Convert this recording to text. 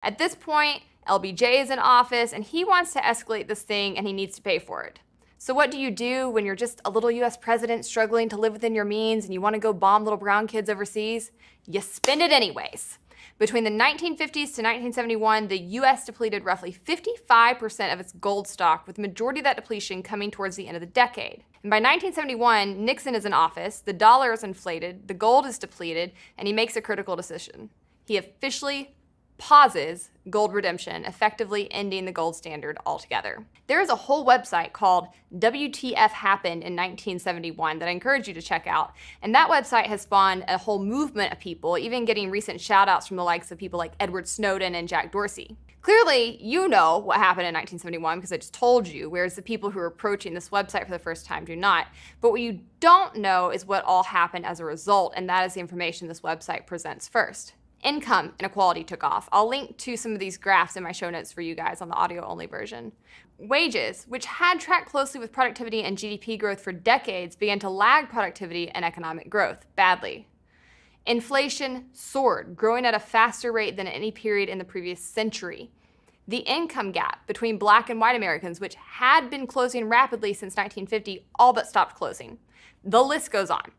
At this point, LBJ is in office and he wants to escalate this thing and he needs to pay for it. So what do you do when you're just a little US president struggling to live within your means and you want to go bomb little brown kids overseas? You spend it anyways. Between the 1950s to 1971, the US depleted roughly 55% of its gold stock, with the majority of that depletion coming towards the end of the decade. And by 1971, Nixon is in office, the dollar is inflated, the gold is depleted, and he makes a critical decision. He officially pauses gold redemption, effectively ending the gold standard altogether. There is a whole website called WTF Happened in 1971 that I encourage you to check out. And that website has spawned a whole movement of people, even getting recent shout outs from the likes of people like Edward Snowden and Jack Dorsey. Clearly, you know what happened in 1971 because I just told you, whereas the people who are approaching this website for the first time do not. But what you don't know is what all happened as a result, and that is the information this website presents first. Income inequality took off. I'll link to some of these graphs in my show notes for you guys on the audio-only version. Wages, which had tracked closely with productivity and GDP growth for decades, began to lag productivity and economic growth badly. Inflation soared, growing at a faster rate than any period in the previous century. The income gap between Black and white Americans, which had been closing rapidly since 1950, all but stopped closing. The list goes on.